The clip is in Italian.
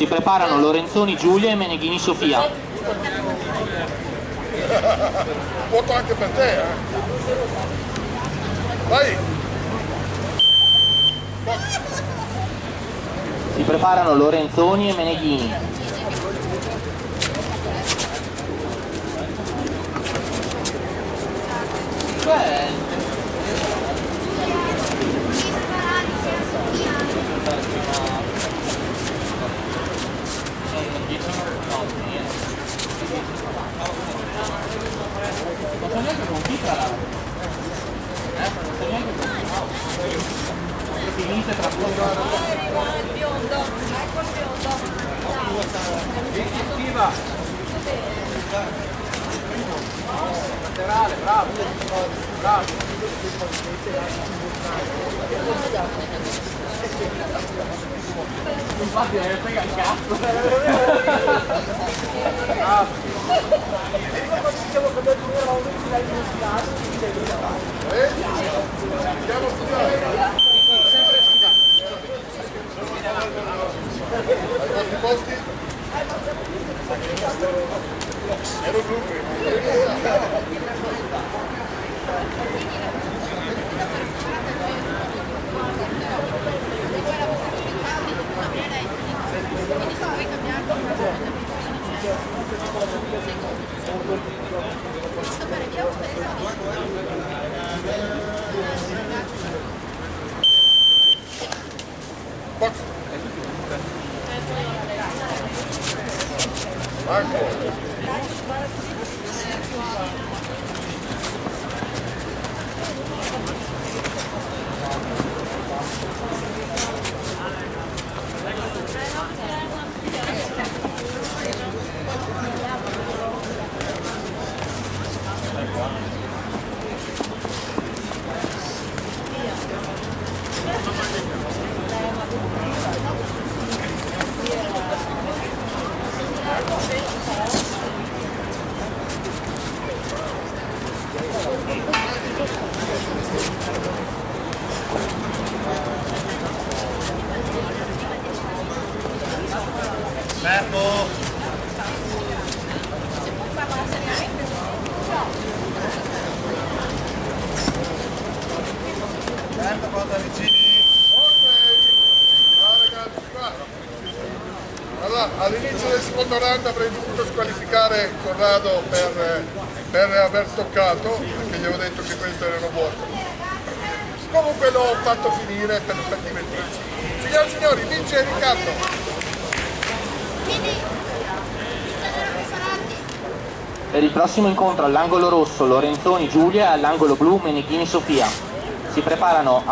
Si preparano Lorenzoni Giulia e Meneghini Sofia. Voto anche per te, eh? Vai! Si preparano Lorenzoni e Meneghini. Finite tra poco. Il biondo, ecco il biondo. Laterale, bravo, bravo. Infatti me ne frega il cazzo. Andiamo a studiare. Ai vostri posti? Ero gruppi. Box. Marco. Fermo! Fermo con da vicini! Ok! Ciao ragazzi, qua! Allora, all'inizio del secondo round avrei dovuto squalificare Corrado per aver toccato, perché gli avevo detto che questo era un vuoto. Comunque l'ho fatto finire per divertirci. Signore e signori, vince Riccardo! Per il prossimo incontro all'angolo rosso Lorenzoni Giulia e all'angolo blu Meneghini Sofia. Si preparano